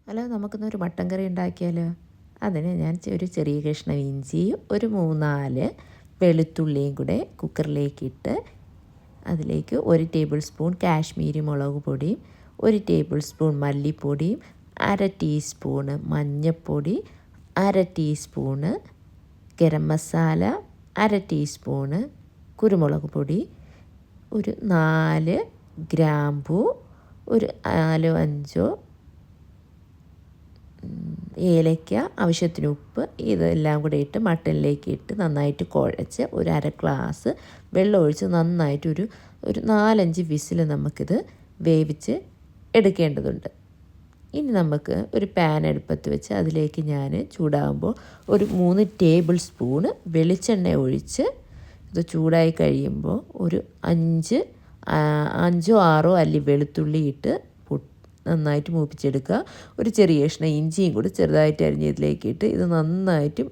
Hello, നമുക്കിന്നൊരു mutton കറി ഉണ്ടാക്കിയാലോ? അതിന് ഞാൻ ഒരു ചെറിയ കഷ്ണം ഇഞ്ചിയും ഒരു 3-4 വെളുത്തുള്ളിയും കൂടെ കുക്കറിലേക്കിട്ട് അതിലേക്ക് 1 ടേബിൾ സ്പൂൺ കാശ്മീരി മുളക് പൊടിയും 1 ടേബിൾ സ്പൂൺ മല്ലിപ്പൊടിയും 1/2 ടീസ്പൂണ് മഞ്ഞൾപ്പൊടി 1/2 ടീസ്പൂണ് ഗരം മസാല 1/2 ടീസ്പൂണ് കുരുമുളക് പൊടി ഒരു 4 ഗ്രാമ്പൂ ഒരു 4-5 ഏലയ്ക്ക ആവശ്യത്തിന് ഉപ്പ് ഇതെല്ലാം കൂടെ ഇട്ട് മട്ടനിലേക്ക് ഇട്ട് നന്നായിട്ട് കുഴച്ച് ഒരു 1/2 ഗ്ലാസ് വെള്ളം ഒഴിച്ച് നന്നായിട്ട് ഒരു 4-5 വിസിൽ നമുക്കിത് വേവിച്ച് എടുക്കേണ്ടതുണ്ട്. ഇനി നമുക്ക് ഒരു പാൻ അടുപ്പത്ത് വെച്ച് അതിലേക്ക് ഞാൻ ചൂടാകുമ്പോൾ ഒരു 3 ടേബിൾ സ്പൂണ് വെളിച്ചെണ്ണ ഒഴിച്ച് ഇത് ചൂടായി കഴിയുമ്പോൾ ഒരു 5-6 അല്ലി വെളുത്തുള്ളി ഇട്ട് നന്നായിട്ട് മൂപ്പിച്ചെടുക്കുക. ഒരു ചെറിയ കഷ്ണം ഇഞ്ചിയും കൂടി ചെറുതായിട്ട് അരിഞ്ഞ് ഇതിലേക്ക് ഇട്ട് ഇത് നന്നായിട്ട്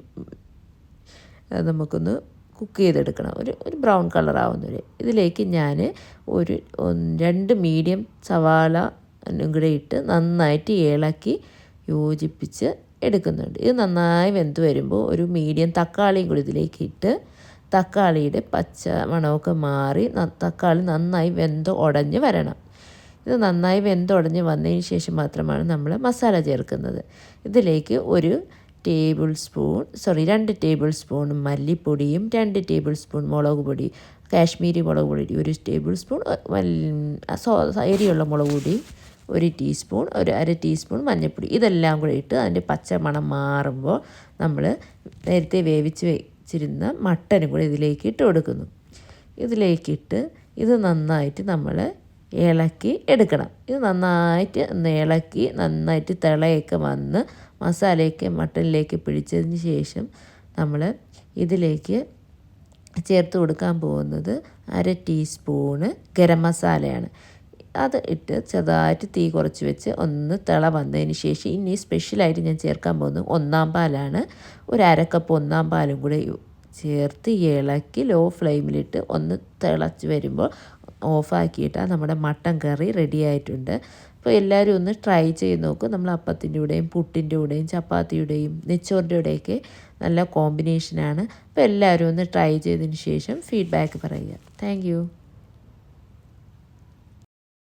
നമുക്കൊന്ന് കുക്ക് ചെയ്തെടുക്കണം. ഒരു ബ്രൗൺ കളറാവുന്നവരെ ഇതിലേക്ക് ഞാൻ ഒരു 2 മീഡിയം സവാള കൂടെ ഇട്ട് നന്നായിട്ട് ഇളക്കി യോജിപ്പിച്ച് എടുക്കുന്നുണ്ട്. ഇത് നന്നായി വെന്ത് വരുമ്പോൾ ഒരു മീഡിയം തക്കാളിയും കൂടി ഇതിലേക്ക് ഇട്ട് തക്കാളിയുടെ പച്ച മണമൊക്കെ മാറി തക്കാളി നന്നായി വെന്ത് ഉടഞ്ഞ് വരണം. ഇത് നന്നായി വെന്തുടഞ്ഞ് വന്നതിന് ശേഷം മാത്രമാണ് നമ്മൾ മസാല ചേർക്കുന്നത്. ഇതിലേക്ക് 2 ടേബിൾ സ്പൂൺ മല്ലിപ്പൊടിയും 2 ടേബിൾ സ്പൂൺ മുളക് പൊടി കാശ്മീരി മുളക് പൊടി 1 ടേബിൾ സ്പൂൺ എരിയുള്ള മുളക് പൊടി 1 ടീസ്പൂൺ ഒരു 1/2 ടീസ്പൂൺ മഞ്ഞൾപ്പൊടി ഇതെല്ലാം കൂടെ ഇട്ട് അതിൻ്റെ പച്ചമണം മാറുമ്പോൾ നമ്മൾ നേരത്തെ വേവിച്ച് വെച്ചിരുന്ന മട്ടനും കൂടെ ഇതിലേക്ക് ഇട്ട് കൊടുക്കുന്നു. ഇതിലേക്കിട്ട് ഇത് നന്നായിട്ട് നമ്മൾ ഇളക്കി എടുക്കണം. ഇത് നന്നായിട്ട് ഇളക്കി നന്നായിട്ട് തിളയൊക്കെ വന്ന് മസാലയൊക്കെ മട്ടനിലേക്ക് പിടിച്ചതിന് ശേഷം നമ്മൾ ഇതിലേക്ക് ചേർത്ത് കൊടുക്കാൻ പോകുന്നത് 1/2 ടീസ്പൂണ് ഗരം മസാലയാണ്. അത് ഇട്ട് ചെറുതായിട്ട് തീ കുറച്ച് വെച്ച് ഒന്ന് തിള വന്നതിന് ശേഷം ഇനി സ്പെഷ്യലായിട്ട് ഞാൻ ചേർക്കാൻ പോകുന്നത് 1 പാലാണ്. ഒരു 1/2 കപ്പ് 1 പാലും കൂടെ ചേർത്ത് ഇളക്കി ലോ ഫ്ലെയിമിലിട്ട് ഒന്ന് തിളച്ച് വരുമ്പോൾ ഓഫാക്കിയിട്ടാൽ നമ്മുടെ മട്ടൻ കറി റെഡി ആയിട്ടുണ്ട്. അപ്പോൾ എല്ലാവരും ഒന്ന് ട്രൈ ചെയ്ത് നോക്കും. നമ്മൾ അപ്പത്തിൻ്റെ കൂടെയും പുട്ടിൻ്റെ കൂടെയും ചപ്പാത്തിയുടെയും നെച്ചോറിൻ്റെ കൂടെയൊക്കെ നല്ല കോമ്പിനേഷനാണ്. അപ്പോൾ എല്ലാവരും ഒന്ന് ട്രൈ ചെയ്തതിന് ശേഷം ഫീഡ്ബാക്ക് പറയുക. താങ്ക്